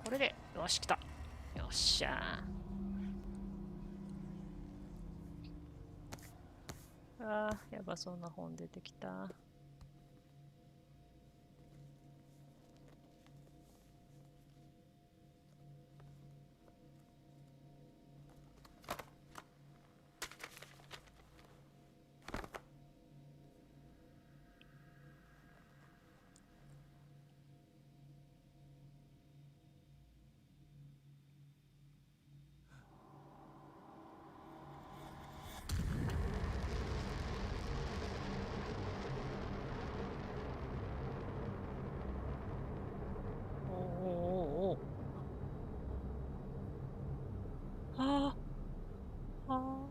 これで、よし、来た。よっしゃー。あー、やばそうな本出てきた。ああ、ああ。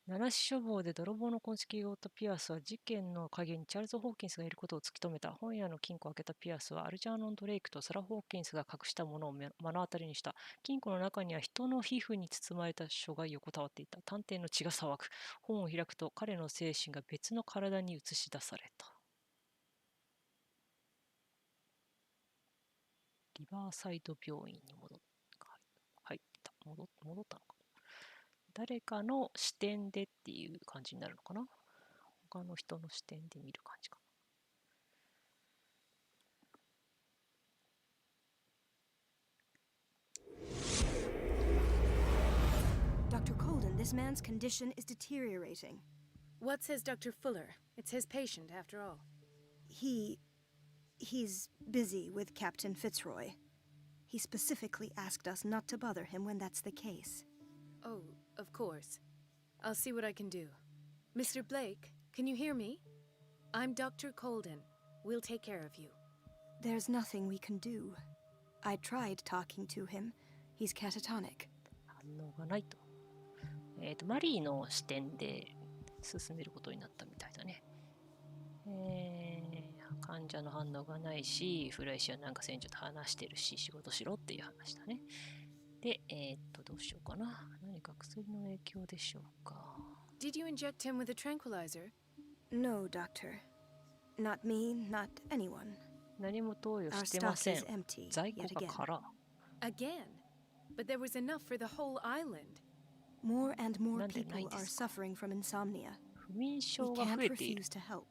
七死処方で泥棒の痕跡を負ったピアスは事件の陰にチャールズ・ホーキンスがいることを突き止めた。本屋の金庫を開けたピアスはアルジャーノン・ドレイクとサラ・ホーキンスが隠したものを目の当たりにした。金庫の中には人の皮膚に包まれた書が横たわっていた。探偵の血が騒ぐ。本を開くと彼の精神が別の体に映し出された。リバーサイド病院に戻ったのか。誰かの視点でっていう感じになるのかな。他の人の視点で見る感じかな。Dr. Colden, this man's condition is deteriorating. What says Dr. Fuller? It's his patient, after all. He's busy with Captain Fitzroy. He specifically asked us not to bother him when that's the case. Oh, of course. I'll see what I can do. Mr. Blake, can you hear me? I'm Dr. Colden. We'll take care of you. There's nothing we can do. I tried talking to him. He's catatonic. 反応がないと。マリーの視点で進めることになったみたいだね。患者の反応がないし、フライシはなんか船長と話してるし、仕事しろっていう話だね。で、どうしようかな。何か薬の影響でしょうか。Did you inject him with a tranquilizer? No, doctor. Not me, not anyone. 何も投与 Our してま stock せ is ん。 empty 在庫 yet が again. 空。Again? But there was enough for the whole island. More and more なんでないん people で are すか。 suffering from insomnia. 不眠 We 症が増 can't えている。 refuse to help.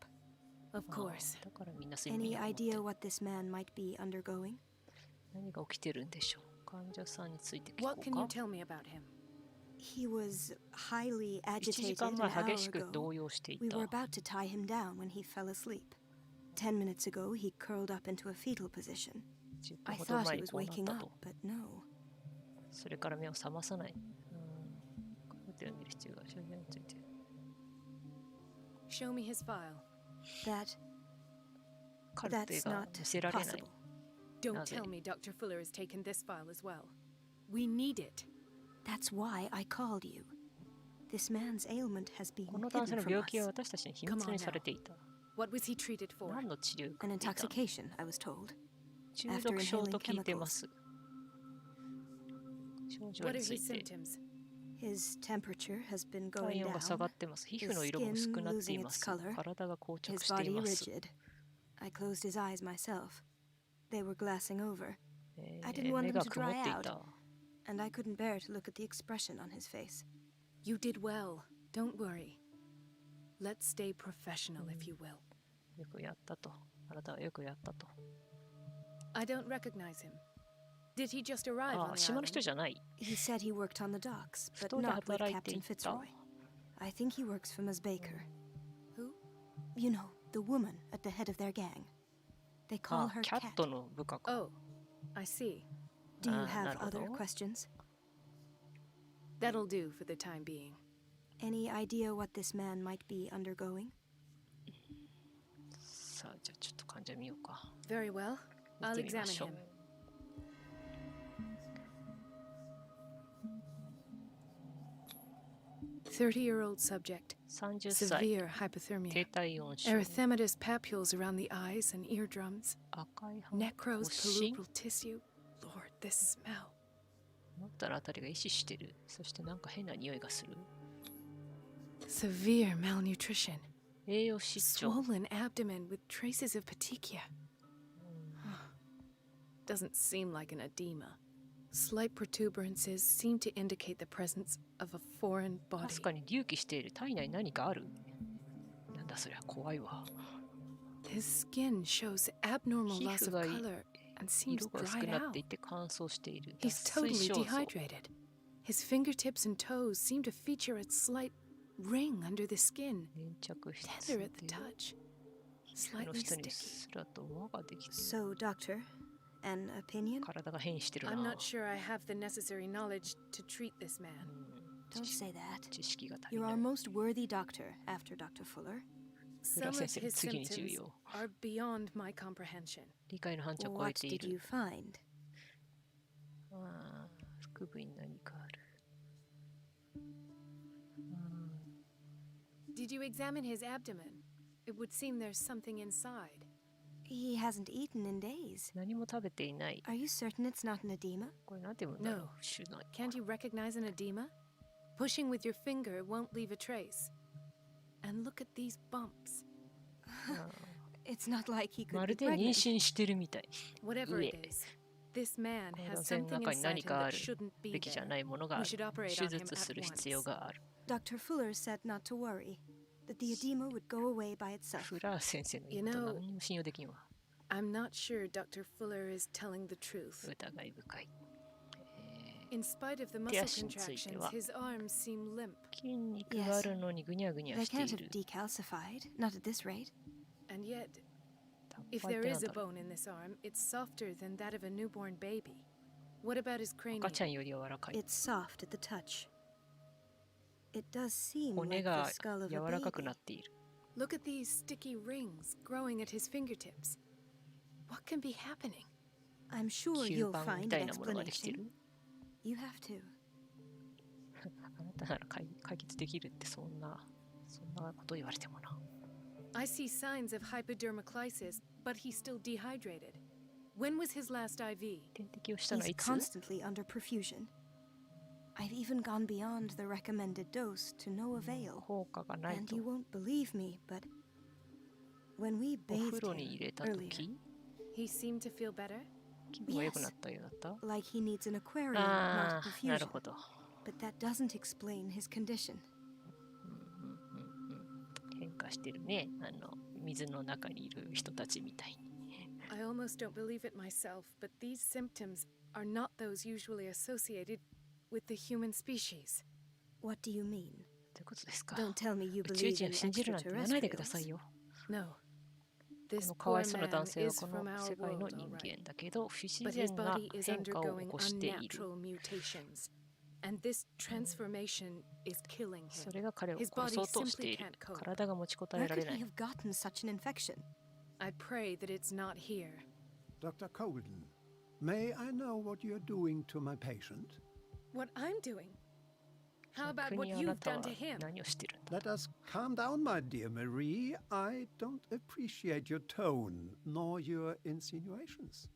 Of あ course. あ、だからみんな睡眠 Any を持って idea る。 what this man might be undergoing? 何が起きてるんでしょう。患者さんについて聞こ What う can you か。 tell me about him? He was highly 1時 agitated 間 an 前 hour 激しく ago. 動揺してい We た。 were about to tie him down when he fell asleep. 10 minutes ago, he curled up into a fetal position. 10分 I ほど thought 前 he に was こうなっ waking た up, と。 but no. それから目を覚まさない。カルテを見る必要がある。症状について。 Show me his file. カルテ That's が not 見せられない。 possible. Don't Naze. tell me Dr. Fuller has taken this file as well. We need it. That's why I called you. This man's ailment has been この男性 hidden の from 病気は us. 私たちに秘密にされていた。 What was he treated for? 何の治療を受 An けていたの。 intoxication, I was told. 中毒症と聞いてます。症状 What に are つ his いて。 symptoms? His temperature has been 体 going 温が下が down. ってます。皮膚 His の色も薄く skin なってい losing ま its す。 color. 体が硬着 His してい body ます。 rigid. I closed his eyes myself. They were glassing over. I didn't want 目 them が to 曇っ dry てい out, た。 and I couldn't bear to look at the expression on his face. You did well. Don't worry. Let's stay professional, if you will. よくやったと。あなたはよくやったと。 I don't recognize him. Did he just arrive あ on あ、 the 島の人 island? じゃない。 He said he worked on the docks, but 人で not with 働いてい Captain た。 Fitzroy. I think he works for Ms. Baker. Who? You know, the woman at the head of their gang. They あ call あ、 her キャッ Cat. トの部下か。 Oh, I see. Do you ああ、な have るほ other ど。 questions? That'll do for the time being. Any idea what this man might be undergoing? さあ、じゃあちょっと患者見ようか。 Very well. 見 I'll てみま examine しょう。 him. 30-year-old subject. 30歳。 Severe 低 hypothermia. 体温症。 Erythematous papules around the eyes and eardrums. 赤い歯。 Necrosed 発疹。 palpebral tissue. Lord, this smell. 私体のあたりが壊死してる。そしてなんか変な匂いがする。Severe malnutrition. 栄養失調。 Swollen abdomen with traces of petechia. Doesn't seem like an edema. Slight protuberances seem to indicate the presence of a foreign か body. すかに隆起している。体内に何かある。なんだそりゃ、怖いわ。 His skin shows abnormal 皮 loss 膚 of が color and seems 色が薄 dried くなっ out. ていて乾燥している。 He's 脱水 totally 症状。 dehydrated. His fingertips and toes seem to feature a slight ring under the skin, 粘着質 tender at the で touch, 皮膚の slightly 下に sticky. すらと輪ができている。 So, Doctor, an opinion? 体が変異してる I'm な。 not sure I have the necessary knowledge to treat this man. Don't say that. 知識が足り You're な our い。 most worthy doctor after Dr. Fuller. Some of 先生の his 次に重 symptoms 要。 are beyond my comprehension. 理解の範疇を超え What てい did you る。 find? あー腹部に何かある。 Did you examine his abdomen? It would seem there's something inside. He hasn't eaten in days. 何も食べていない。 Are you certain it's not an edema? これなんて読むんだろう No. 不種ない。 Can't you recognize an edema? Pushing with your finger won't leave a trace. And look at these bumps. It's not like he ま could る be で妊 pregnant. 娠してるみたい。 Whatever it Yeah. is, this man この has 男性の something 中に inside 何 him かあ that る shouldn't be べきじゃ there. ないものがあ We る。 should operate 手 on him 術す at る必要 once. がある。 Dr. Fuller said not to worry, that the edema would go away by itself. フラー先生の言うこと You know- 何にも信用できんわ。 I'm not sure Dr. Fuller is telling the truth. 疑い深い。 In spite of the muscle 手足については contractions, his arms seem limp. 筋肉があるのにぐにゃぐにゃ They して can't い have る。 decalcified, not at this rate. And yet, タン if パイっ there てなん is a だろう。 bone in this arm, it's softer than that of a newborn baby. What about his cranium? 赤ちゃんより柔らかい。 It's soft at the touch. It does seem 骨 like が the skull of 柔 a らかく baby. なっている。 Look at these sticky rings growing at his fingertips. What can be happening? I'm sure 吸 you'll 盤み find た an いなものができて explanation. る。 You have to. あなたなら解決できるってそんなこと言われてもな。 I see signs of hypodermoclysis, but he's still dehydrated. When was his last IV? 点滴をしたのは He's いつ？ constantly under perfusion. I've even gone beyond the recommended dose to no avail. 効果がない And と。 you won't believe me, but when we お風 bathed 呂に him 入れた earlier, 時、 He seemed to feel better. 気分が良くなったようだった。 like he needs an aquarium, あ not あ、なる perfusion. ほど。 But that doesn't explain his condition. 変化してるね。水の中にいる人たちみたいに。 I almost don't believe it myself, but these symptoms are not those usually associated with the human species. What do you mean? どういうことですか？ Don't tell me you 宇宙 believe 人 in を信じるなんて言わないでください extraterrestrials. よ。 No. こ This のかわ poor いそうな man 男性は is こ from の our 世界の world, 人 all right. 間だけど、不自 But his 然な body is 変化を起 undergoing こしている。 unnatural mutations. And this transformation is killing そ him. れが彼を His 殺 body そうとしてい simply る can't。cope. 体が持ちこた Where えられ could な he い。 have gotten such an infection? I pray that it's not here. Dr. Colden, may I know what you're doing to my patient? What I'm doing? How about 逆 what にあな you've た done は to him? 何をしてるんだ。 Let us calm down, my dear Marie. I don't appreciate your tone, nor your insinuations.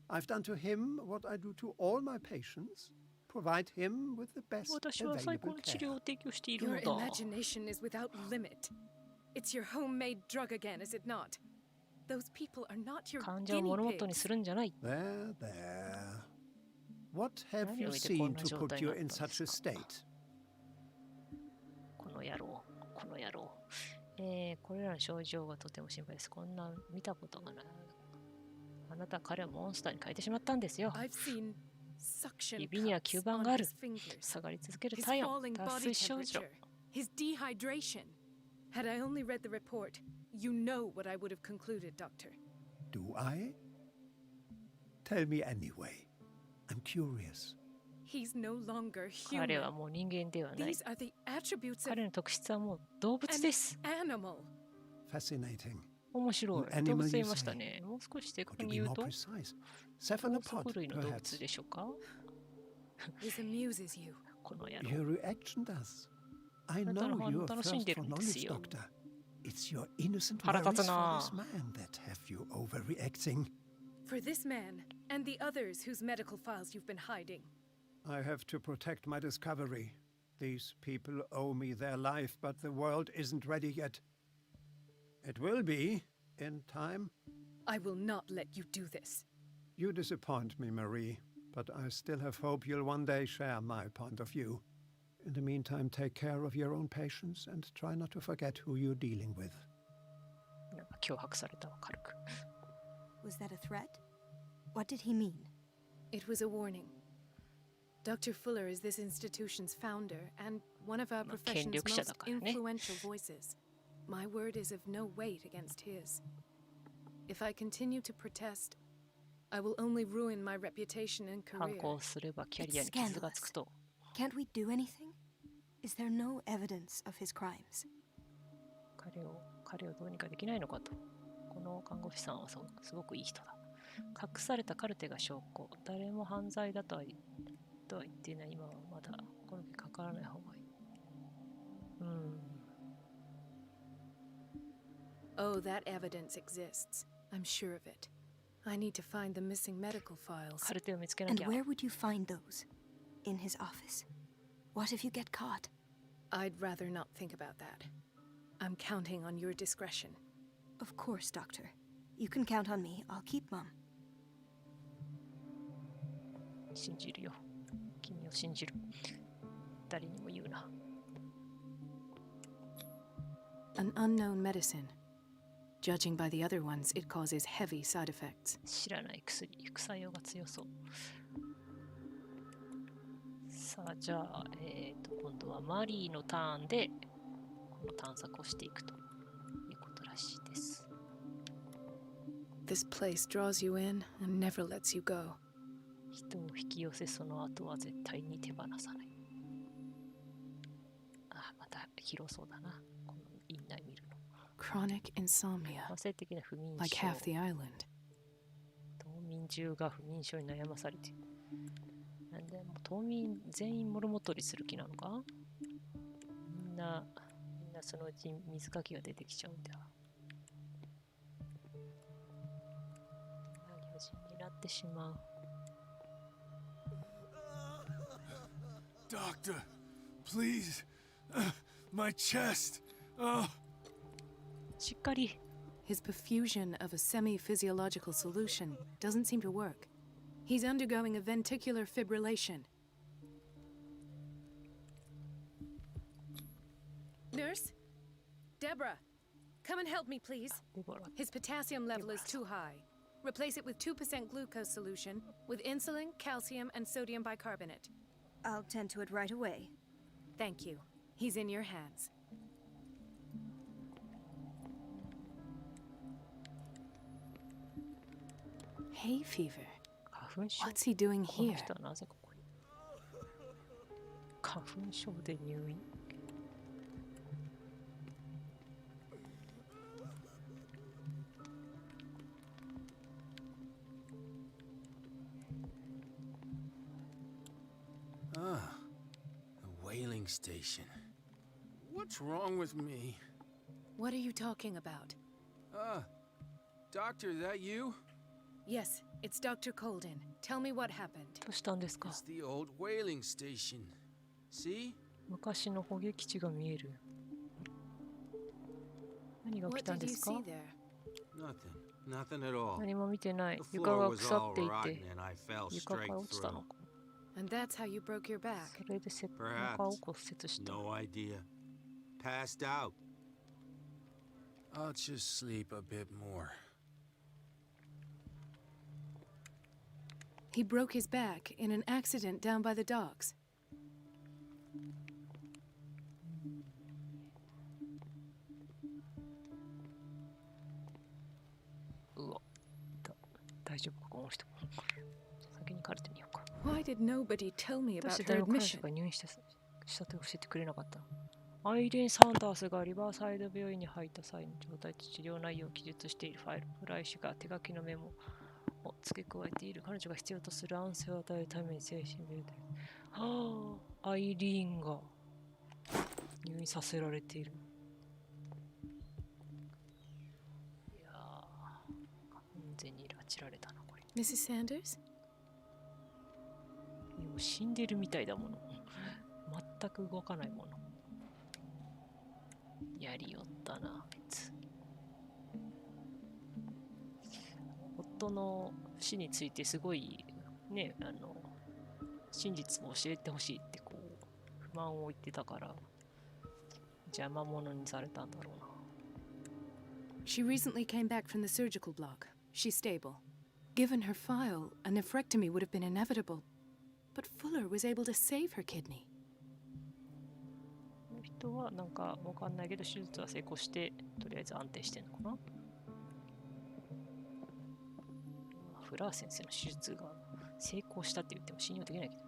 I've done to him what I do to all my patients. Provide him with the best 私は最高 available の治療を care. 提供している Your のだ。 imagination is without limit. It's your homemade drug again, is it not? Those people are not your 患者を guinea 物事に pigs. するんじゃない。 There, there. What have 何 you を見てこん seen な to 状 put 態 you にな in ったん such で a すか。 state? この野郎、この野郎。これらの症状がとても心配です。こんな見たことがない。あなたは彼をモンスターに変えてしまったんですよ。 I've seen suction 指には cups 吸盤 on がある。 his fingers. 下がり続ける His 体温、 falling 脱 body 水症状。 temperature. His dehydration. Had I only read the report, you know what I would have concluded, Doctor. Do I? Tell me anyway. I'm curious. He's no longer 彼 human. はもう人間ではない。 These are the attributes of 彼の特質はもう動物 an です。 animal. Fascinating. 面白い。 An 動 animal 物と言 you いました say. ね。もう少し正 Or 確 to に be 言う more と、 precise, 高 cephalopod, 速類の動 perhaps. 物でしょうか。 This amuses you. この野郎。 Your reaction does. I あなた know の反応 you're 楽しん first でる for んです knowledge, よ。 Doctor. It's your innocent 腹 worries 立つ for な this man that have you overreacting. For this man and the others whose medical files you've been hiding, I have to protect my discovery. These people owe me their life, but the world isn't ready yet. It will be, in time. I will not let you do this. You disappoint me, Marie, but I still have hope you'll one day share my point of view. In the meantime, take care of your own patients and try not to forget who you're dealing with. なんか脅迫されたわ、軽く。Was that a threat? What did he mean? It was a warning. Dr. Fuller is this institution's founder and one of our profession's most influential voices. My word is of no weight against his. If I continue to protest, I will only ruin my reputation and 反 career. 抗すればキャリアに傷がつくと。Can't we do anything? Is there no evidence of his crimes? 彼をどうにかできないのかと。この看護師さんはすごくいい人だ。隠されたカルテが証拠。誰も犯罪だとは言っていない。今はまだこの件かからない方がいい。Oh, that evidence exists. I'm sure of it. I need to find the missing medical files. カルテを見つけな And きゃ。 where would you find those? In his office? What if you get caught? I'd rather not think about that. I'm counting on your discretion. Of course, Doctor. You can count on me. I'll keep Mum. 信じるよ。君を信じる。誰にも言うな。An unknown medicine. Judging by the other ones, it causes heavy side effects. 知らない薬、副作用が強そう。さあ、じゃあ、今度はマリーのターンでこの探索をしていくということらしいです。This place draws you in and never lets you go. 人を引き寄せ、その後は絶対に手放さない。あ、また広そうだな。この院内見るの。Chronic insomnia, 慢性的な不眠 like 症。 half the island. 島民中が不眠症に悩まされている。なんで、もう島民全員もろもとりする気なのか？みんなそのうち水かきが出てきちゃうんだ。何人になってしまう。Doctor, please. My chest. Oh. しっかり。 His perfusion of a semi-physiological solution doesn't seem to work. He's undergoing a ventricular fibrillation. Nurse? Deborah, come and help me, please. デボラ。 His potassium level is too high. Replace it with 2% glucose solution with insulin, calcium, and sodium bicarbonate. I'll tend to it right away. Thank you. He's in your hands. Hay fever. 花粉症。 What's he doing この here? 人はなぜここに。花粉症で入院。Ah, the whaling station. What's wrong with me? What are you talking about? Doctor, that you? Yes, it's Dr. Colden. Tell me what happened. どうしたんですか？ It's the old whaling station. See? 昔の捕鯨基地が見える。何が起き What たん did で you すか？ see there? Nothing. Nothing at all. 何も見てない。 The 床 floor が was 腐 all ってい rotten て、 and I fell 床か straight ら落ちた through. のか。 And that's how you broke your back. それで背中を骨折した。 No idea. Passed out. I'll just sleep a bit more. He broke his back in an accident down by the docks. うわ、大丈夫かこの人。先に借りてみようか。 Why did nobody tell me どうし about て her 誰も彼女 admission? が入院したと教えてくれなかったの？アイリーン・サンダースがリバーサイド病院に入った際の状態と治療内容を記述しているファイル。フライ氏が手書きのメモを付け加えている。彼女が必要とする安静を与えるために精神病で。はあ、アイリーンが入院させられている。いやー、完全に拉致られたな、これ。 Mrs. Sanders? もう死んでるみたいだもの。全く動かないもの。やりよったな、あいつ。夫の死についてすごいね、真実も教えてほしいってこう不満を言ってたから邪魔者にされたんだろうな。She recently came back from the surgical block. She's stable. Given her file, a nephrectomy would have been inevitable. But Fuller was able to save her kidney. この人はなんかわかんないけど手術は成功してとりあえず安定してんのかな。フラー先生の手術が成功したって言っても信用できないけど。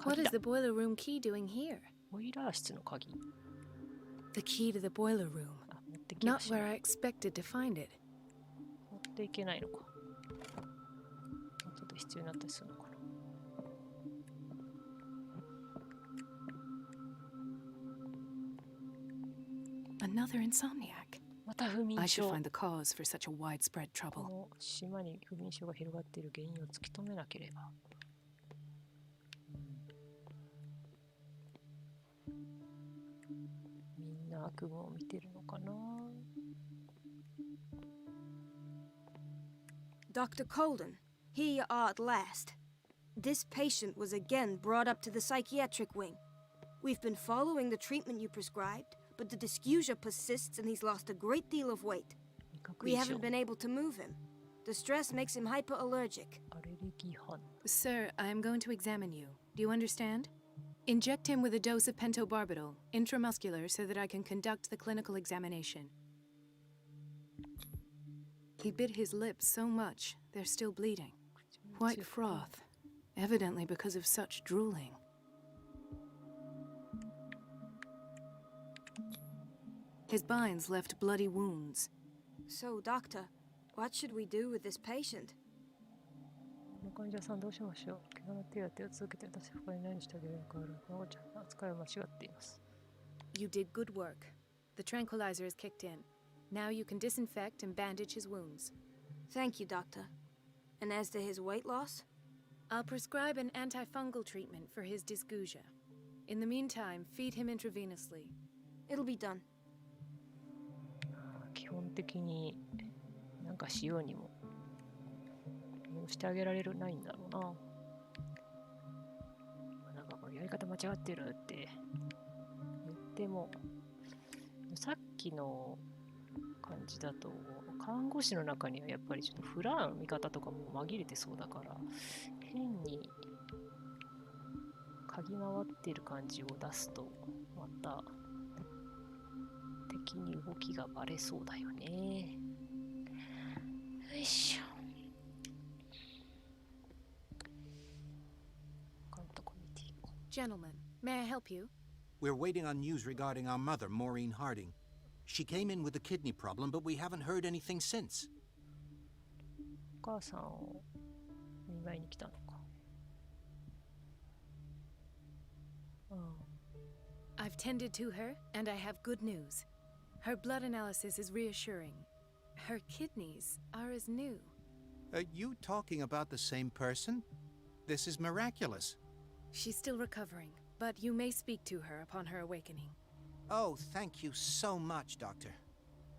What is the boiler room key doing here? ボイラー室の鍵。The key to the boiler room. 持ってきま Not した。 where I expected to find it. 持っていけないのか。後で必要になったりするのかな。Another insomniac. また不眠 I should 症。 find the cause for such a widespread こ trouble. の島に不眠症が広がっている原因を突き止めなければ。みんな悪夢を見てるのかな。 Dr. Colden, here you are at last. This patient was again brought up to the psychiatric wing. We've been following the treatment you prescribed, but the dysgeusia persists and he's lost a great deal of weight. 味覚 We 異常 haven't been able to move him. The stress makes him hyperallergic. アレルギー反応。 Sir, I am going to examine you. Do you understand? Inject him with a dose of pentobarbital, intramuscular, so that I can conduct the clinical examination. He bit his lips so much, they're still bleeding. White froth, evidently because of such drooling. His binds left bloody wounds. So, Doctor, what should we do with this patient? この患者さんどうしましょう。怪我の手当てを続けて私は他に何してあげるのかある。おちゃんの扱いは間違っています。 You did good work. The tranquilizer is kicked in. Now you can disinfect and bandage his wounds. Thank you, Doctor. And as to his weight loss? I'll prescribe an antifungal treatment for his dysgeusia. In the meantime, feed him intravenously. It'll be done. 基本的になんかしようにもしてあげられるないんだろうな。なんかこれやり方間違ってるって言っても、さっきの感じだと看護師の中にはやっぱりちょっとフラーの見方とかも紛れてそうだから、変に嗅ぎ回ってる感じを出すとまた敵に動きがバレそうだよね。よいしょ。Gentlemen, may I help you? We're waiting on news regarding our mother, Maureen Harding. She came in with a kidney problem, but we haven't heard anything since. お母さんを見舞いに来たのか。I've tended to her, and I have good news. Her blood analysis is reassuring. Her kidneys are as new. Are you talking about the same person? This is miraculous. She's still recovering, but you may speak to her upon her awakening. Oh, thank you so much, Doctor.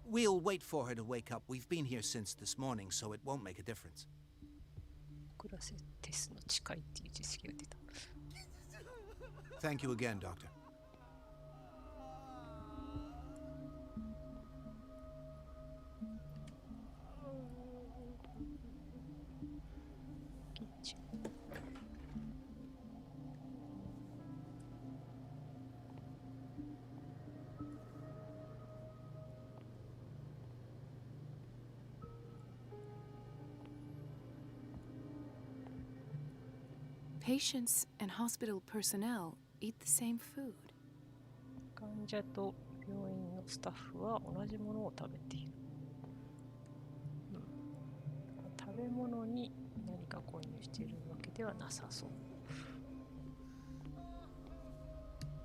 We'll wait for her to wake up. We've been here since this morning, so it won't make a difference. クラセテスの近いっていう知識が出た。Thank you again, Doctor. キッチン。Patients and hospital personnel eat the same food. 患者と病院のスタッフは同じものを食べている。食べ物に何か混入しているわけではなさそう。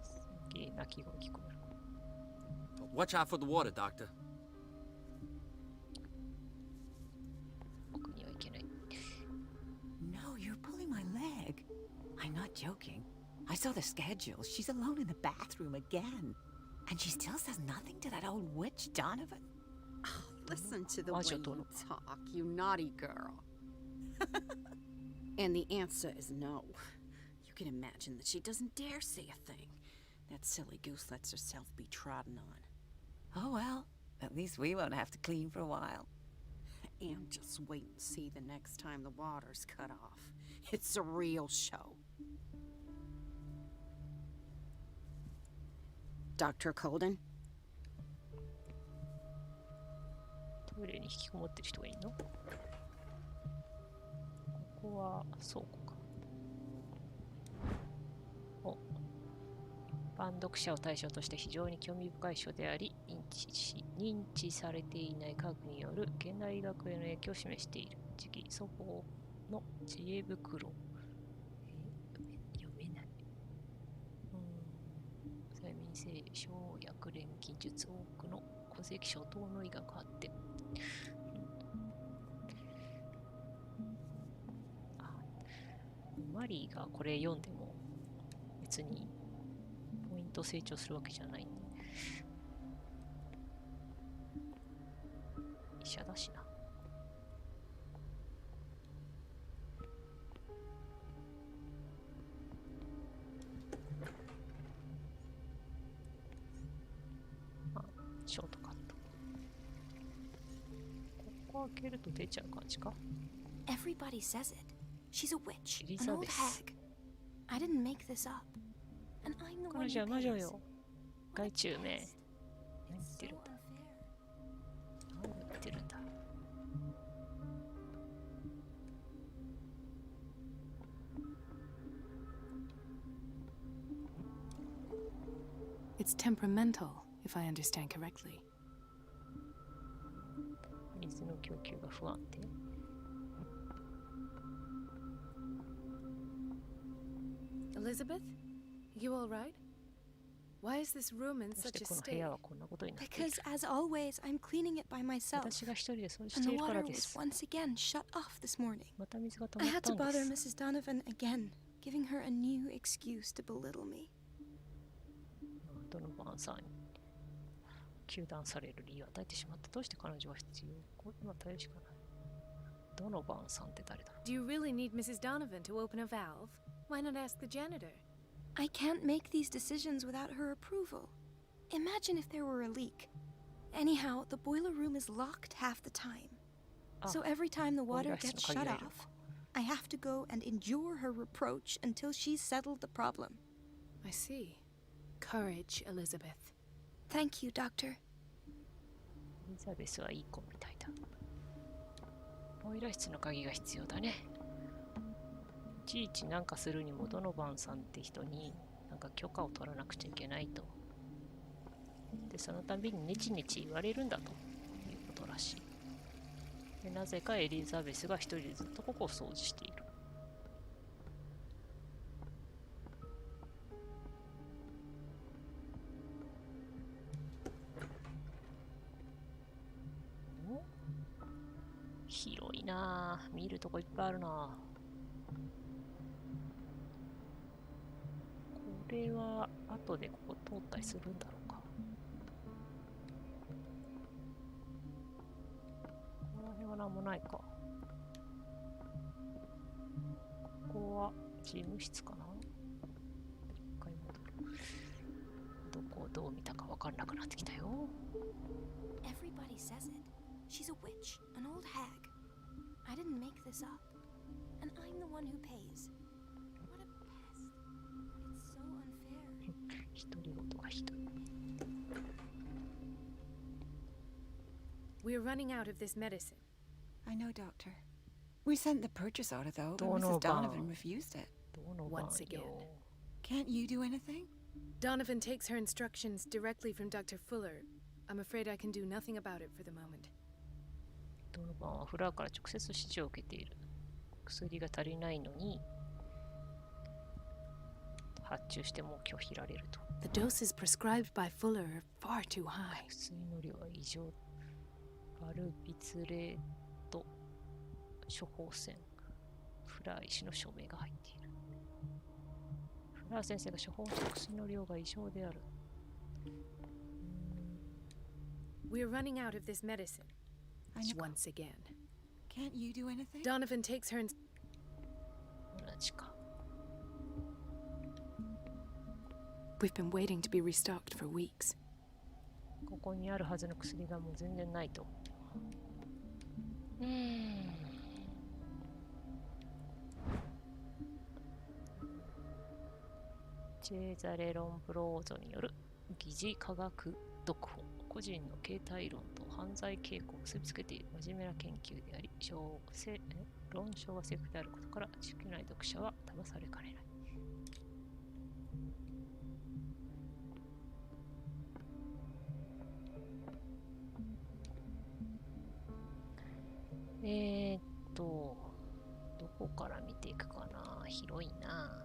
すげえ鳴き声聞こえる。Watch out for the water, Doctor. 奥には行けない。No, you're pulling joking. I saw the schedule. She's alone in the bathroom again. And she still says nothing to that old witch, Donovan. Oh, listen to the way you talk, you naughty girl. And the answer is no. You can imagine that she doesn't dare say a thing. That silly goose lets herself be trodden on. Oh well, at least we won't have to clean for a while. And just wait and see the next time the water's cut off. It's a real show. Dr. Colden? トイレに引きこもってる人がいるの？ここは倉庫か。お、一般読者を対象として非常に興味深い書であり、認知されていない科学による現代医学への影響を示している。次期祖母の知恵袋。読めない。催眠性生薬錬金術多くの古世紀初頭の医学発展。マリーがこれ読んでも別にポイント成長するわけじゃないんで、医者だしな。あ、ショートカット。ここ開けると出ちゃう感じか。 Everybody says it. She's a witch, an old hag. I didn't make this up. And I'm the one who pays. 魔女よ。害虫め。何言ってるんだ。何言ってるんだ。It's temperamental, if I understand correctly. 水の供給が不安定。Elizabeth? You all right? Why is this room in such a state? Because, as always, I'm cleaning it by myself. And the water was once again shut off this morning. I had to bother Mrs. Donovan again, giving her a new excuse to belittle me. ドノバンさんに糾弾される理由を与えてしまった。どうして彼女は必要？これは頼るしかない。ドノバンさんって誰だ？ Do you really need Mrs. Donovan to open a valve? Why not ask the janitor? I can't make these decisions without her approval. Imagine if there were a leak. Anyhow, the boiler room is locked half the time. So every time the water gets shut off, I have to go and endure her reproach until she's settled the problem. I see. Courage, Elizabeth. Thank you, Doctor. エリザベスはいい子みたいだ。ボイラー室の鍵が必要だね。いちいちなんかするにもドノバンさんって人になんか許可を取らなくちゃいけないと。で、そのたびにネチネチ言われるんだということらしい。で、なぜかエリザベスが一人でずっとここを掃除している。広いなぁ。見るとこいっぱいあるなぁ。これは後でここ通ったりするんだろうか。この辺は何もないか。ここは事務室かな。一回戻る。どこをどう見たか分かんなくなってきたよ。Everybody says it. She's a witch, an old hag. I didn't make this up. And I'm the one who pays. What a pest. It's so unfair. 独り言がひどい。We're running out of this medicine. I know, Doctor. We sent the purchase order, though, but Mrs. Donovan refused it. Once again. Can't you do anything? Donovan takes her instructions directly from Dr. Fuller. I'm afraid I can do nothing about it for the moment. ドノバンはフラーから直接指示を受けている。薬が足りないのに発注しても拒否られると。The doses prescribed by Fuller are far too high. 薬の量は異常。バルビツレート処方箋。フラー医師の署名が入っている。ラー先生が処方した薬の量が異常である。We're running out of this medicine. Once again. Can't you do anything? Donovan takes her and... 同じか。We've been waiting to be restocked for weeks. ここにあるはずの薬がもう全然ないと。チェーザレ・ロンブローゾによる疑似科学読本。個人の形態論と犯罪傾向を結びつけている真面目な研究であり、論証が正確であることから、知識ない読者は騙されかねない。どこから見ていくかな。広いな。